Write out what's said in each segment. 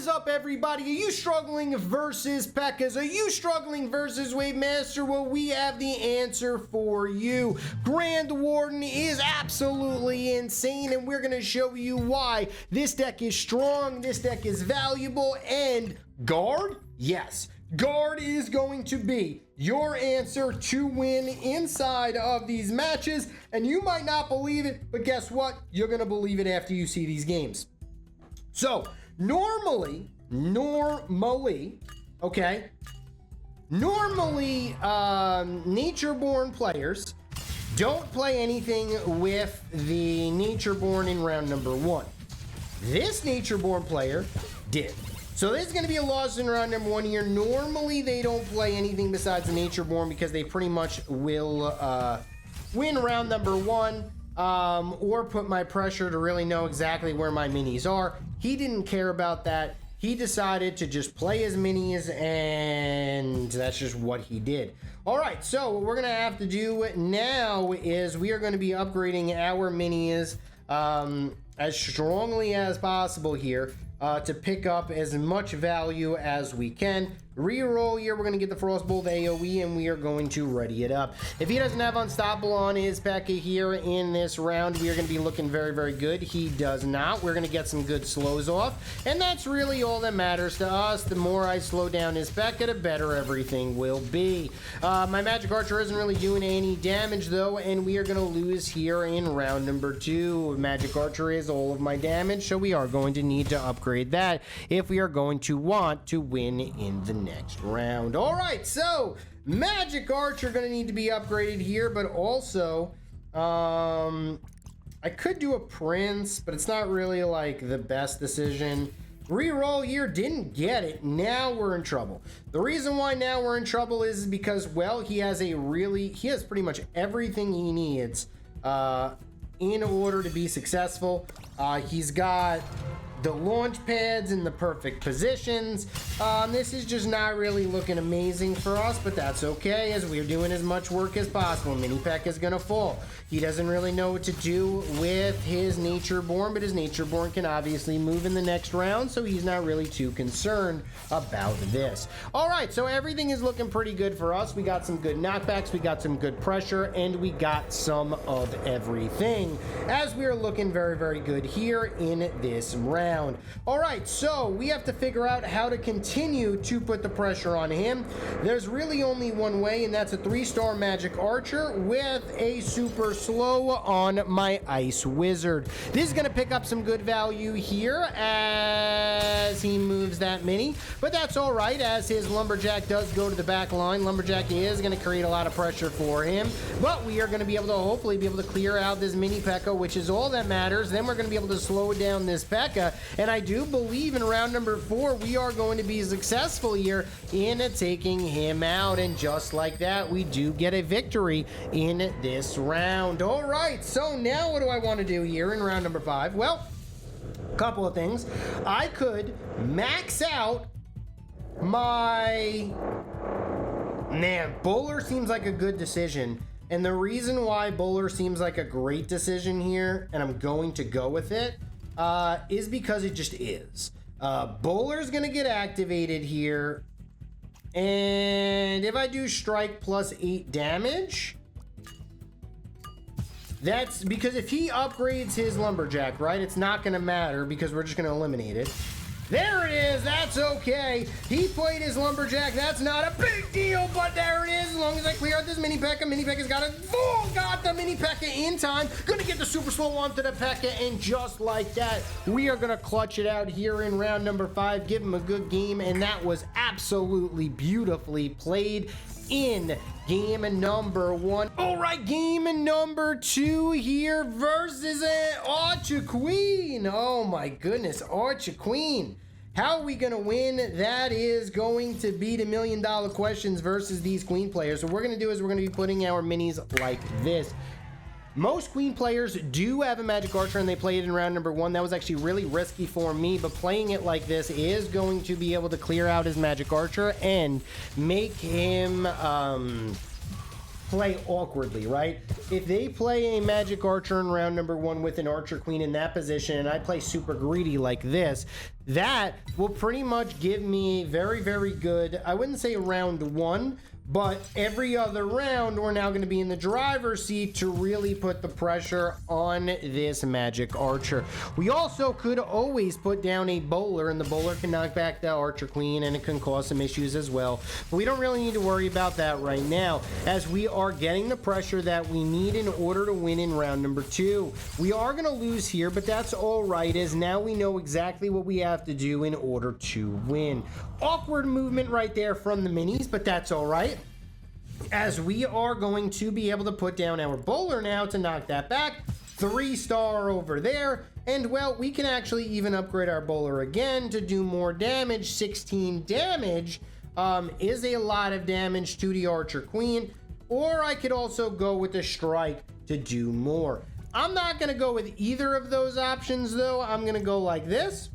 is up, everybody? Are you struggling versus Pekkas? Are you struggling versus Wave Master? Well, we have the answer for you. Grand Warden is absolutely insane, and we're going to show you why. This deck is strong, this deck is valuable, and Guard? Yes. Guard is going to be your answer to win inside of these matches, and you might not believe it, but guess what? You're going to believe it after you see these games. So, normally, okay, Nature-born players don't play anything with the Nature-born in round number 1. This Nature-born player did. So this is going to be a loss in round number 1 here. Normally, they don't play anything besides the Nature-born because they pretty much will win round number 1 or put my pressure to really know exactly where my minis are. He didn't care about that. He decided to just play his minis, and that's just what he did. All right, so what we're going to have to do now is we are going to be upgrading our minis as strongly as possible here. To pick up as much value as we can. Reroll here, we're going to get the Frostbolt AoE, and we are going to ready it up. If he doesn't have Unstoppable on his Pekka here in this round, we are going to be looking very, very good. He does not. We're going to get some good slows off, and that's really all that matters to us. The more I slow down his Pekka, the better everything will be. My Magic Archer isn't really doing any damage, though, and we are going to lose here in round number 2. Magic Archer is all of my damage, so we are going to need to upgrade that if we are going to want to win in the next round. All right, so Magic Archer going to need to be upgraded here, but also I could do a Prince, but it's not really like the best decision. Reroll here, didn't get it. Now we're in trouble. The reason why now we're in trouble is because, well, he has pretty much everything he needs in order to be successful. He's got the launch pads in the perfect positions. This is just not really looking amazing for us, but that's okay, as we're doing as much work as possible. Mini Pekka is gonna fall. He doesn't really know what to do with his Nature-born, but his Nature-born can obviously move in the next round, so he's not really too concerned about this. All right, so everything is looking pretty good for us. We got some good knockbacks, we got some good pressure, and we got some of everything, as we are looking very, very good here in this round. All right, so we have to figure out how to continue to put the pressure on him. There's really only one way, and that's a 3-star Magic Archer with a super slow on my Ice Wizard. This is going to pick up some good value here as he moves that mini, but that's all right, as his Lumberjack does go to the back line. Lumberjack is going to create a lot of pressure for him, but we are going to be able to hopefully be able to clear out this mini Pekka, which is all that matters. Then we're going to be able to slow down this Pekka, and I do believe in round number 4 we are going to be successful here in taking him out, and just like that, we do get a victory in this round. All right, so now what do I want to do here in round number 5? Well, a couple of things. I could max out my... Man, Bowler seems like a good decision, and the reason why Bowler seems like a great decision here, and I'm going to go with it, is because it just is. Bowler's gonna get activated here, and if I do strike plus 8 damage, that's because if he upgrades his Lumberjack, right, it's not gonna matter because we're just gonna eliminate it. There it is, that's okay. He played his Lumberjack, that's not a big deal, but there it is. As long as I clear out this Mini Pekka, Mini Pekka's got the Mini Pekka in time. Gonna get the super slow onto the Pekka, and just like that, we are gonna clutch it out here in round number 5, give him a good game, and that was absolutely beautifully played in game number 1. All right, game number 2 here versus Archer Queen. Oh my goodness, Archer Queen. How are we gonna win? That is going to be the $1 million questions versus these Queen players. So what we're gonna do is we're gonna be putting our minis like this. Most Queen players do have a Magic Archer, and they play it in round number 1. That was actually really risky for me, but playing it like this is going to be able to clear out his Magic Archer and make him play awkwardly, right? If they play a magic archer in round number 1 with an archer queen in that position and I play super greedy like this, that will pretty much give me very, very good, I wouldn't say round 1, but every other round we're now going to be in the driver's seat to really put the pressure on this magic archer. We also could always put down a bowler, and the bowler can knock back the archer queen and it can cause some issues as well, but we don't really need to worry about that right now, as we are getting the pressure that we need in order to win in round number 2. We are going to lose here, but that's all right, as now we know exactly what we have to do in order to win. Awkward movement right there from the minis, but that's all right, as we are going to be able to put down our bowler now to knock that back. 3-star over there, and well, we can actually even upgrade our bowler again to do more damage. 16 damage is a lot of damage to the archer queen, or I could also go with the strike to do more. I'm not going to go with either of those options though. I'm going to go like this.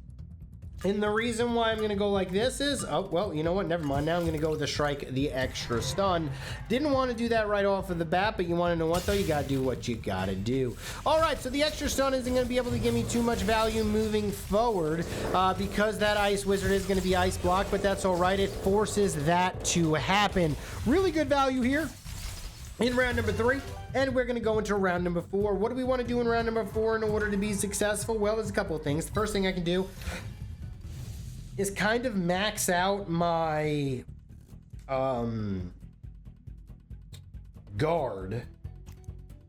And the reason why I'm going to go like this is, oh, well, you know what? Never mind. Now I'm going to go with the strike, the extra stun. Didn't want to do that right off of the bat, but you want to know what, though? You got to do what you got to do. All right, so the extra stun isn't going to be able to give me too much value moving forward because that ice wizard is going to be ice blocked, but that's all right. It forces that to happen. Really good value here in round number 3. And we're going to go into round number 4. What do we want to do in round number 4 in order to be successful? Well, there's a couple of things. The first thing I can do is kind of max out my guard.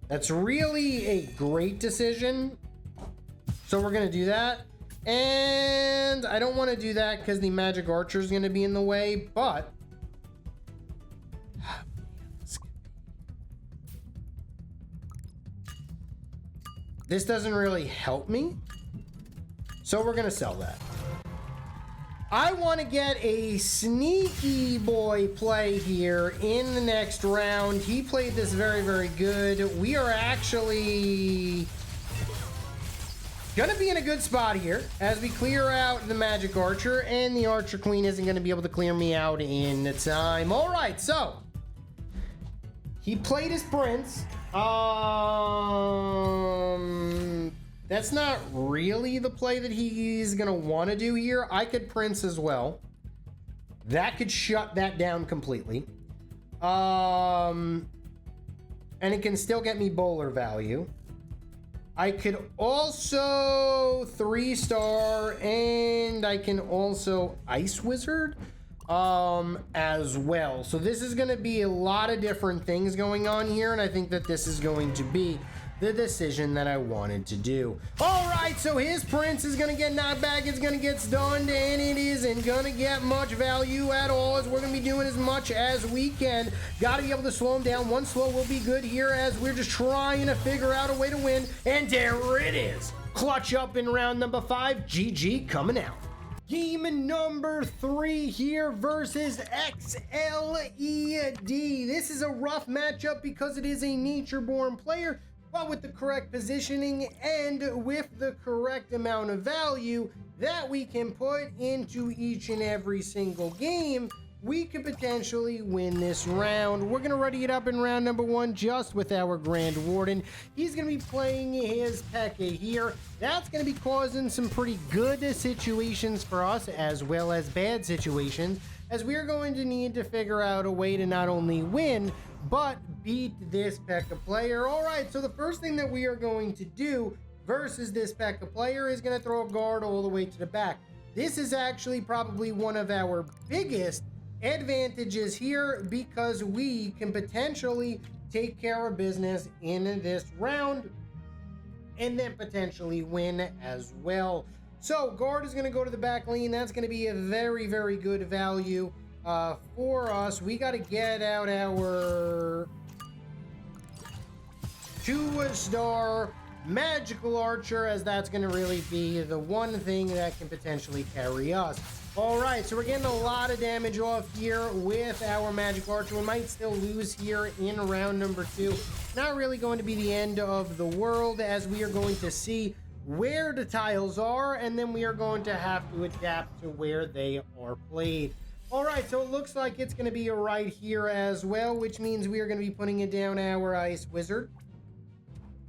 That's really a great decision. So we're going to do that. And I don't want to do that because the magic archer is going to be in the way, but this doesn't really help me. So we're going to sell that. I want to get a sneaky boy play here in the next round. He played this very, very good. We are actually gonna be in a good spot here as we clear out the magic archer, and the archer queen isn't gonna be able to clear me out in time. All right, so he played his prince. That's not really the play that he's gonna want to do here. I could prince as well. That could shut that down completely. And it can still get me bowler value. I could also 3-star, and I can also ice wizard as well. So this is gonna be a lot of different things going on here, and I think that this is going to be the decision that I wanted to do. All right, so his prince is gonna get knocked back, it's gonna get stunned, and it isn't gonna get much value at all, as we're gonna be doing as much as we can. Gotta be able to slow him down. One slow will be good here, as we're just trying to figure out a way to win, and there it is. Clutch up in round number 5. GG coming out. Game number 3 here versus XLED. This is a rough matchup because it is a nature-born player, but with the correct positioning and with the correct amount of value that we can put into each and every single game, we could potentially win this round. We're gonna ready it up in round number 1 just with our Grand Warden. He's gonna be playing his Pekka here. That's gonna be causing some pretty good situations for us, as well as bad situations, as we are going to need to figure out a way to not only win, but beat this Pekka player. All right, so the first thing that we are going to do versus this Pekka player is going to throw a guard all the way to the back. This is actually probably one of our biggest advantages here, because we can potentially take care of business in this round and then potentially win as well. So guard is going to go to the back lane. That's going to be a very, very good value for us. We got to get out our 2-star magical archer, as that's going to really be the one thing that can potentially carry us. All right, so we're getting a lot of damage off here with our magic archer. We might still lose here in round number 2. Not really going to be the end of the world, as we are going to see where the tiles are, and then we are going to have to adapt to where they are played. All right, so it looks like it's going to be a right here as well, which means we are going to be putting it down our Ice Wizard.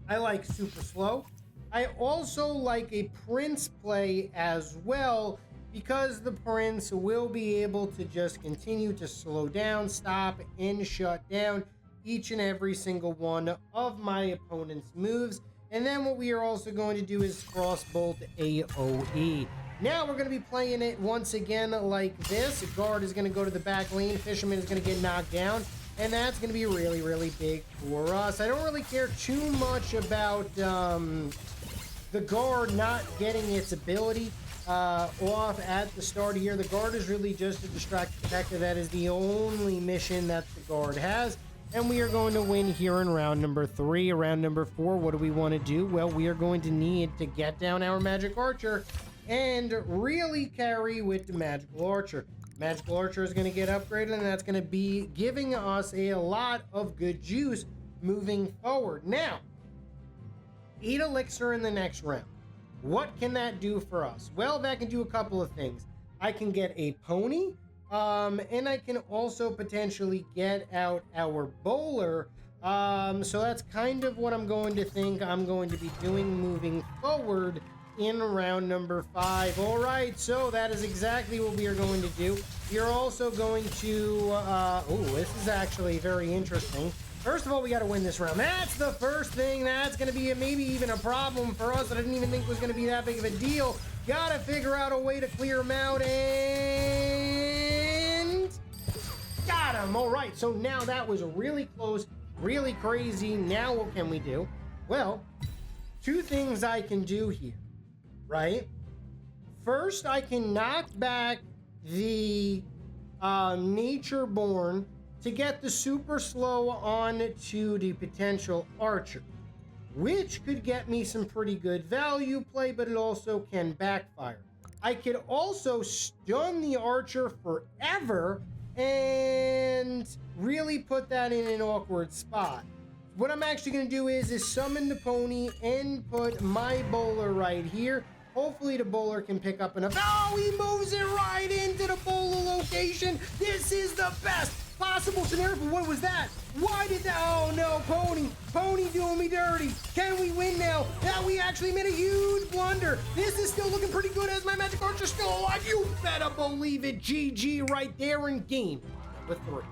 I like super slow. I also like a Prince play as well, because the Prince will be able to just continue to slow down, stop, and shut down each and every single one of my opponent's moves. And then what we are also going to do is Crossbolt AoE. Now we're going to be playing it once again like this. Guard is going to go to the back lane. Fisherman is going to get knocked down. And that's going to be really, really big for us. I don't really care too much about the guard not getting its ability off at the start here. The guard is really just a distracted protector. That is the only mission that the guard has. And we are going to win here in round number 3. Round number 4, what do we want to do? Well, we are going to need to get down our Magic Archer and really carry with the Magical Archer. Magical Archer is going to get upgraded, and that's going to be giving us a lot of good juice moving forward. Now, eat Elixir in the next round. What can that do for us? Well, that can do a couple of things. I can get a pony, and I can also potentially get out our bowler. So that's kind of what I'm going to think I'm going to be doing moving forward in round number 5. All right, so that is exactly what we are going to do. We are also going to, this is actually very interesting. First of all, we got to win this round. That's the first thing. That's going to be maybe even a problem for us that I didn't even think was going to be that big of a deal. Got to figure out a way to clear him out, and got him. All right, so now that was really close, really crazy. Now what can we do? Well, 2 things I can do here. Right? First, I can knock back the Natureborn to get the super slow on to the potential Archer, which could get me some pretty good value play, but it also can backfire. I could also stun the Archer forever and really put that in an awkward spot. What I'm actually going to do is summon the pony and put my bowler right here. Hopefully the bowler can pick up enough. Oh, he moves it right into the bowler location. This is the best possible scenario. What was that? Why did that? Oh no, Pony doing me dirty. Can we win now? Now we actually made a huge blunder. This is still looking pretty good as my Magic Archer still alive. You better believe it. GG right there in game number 3.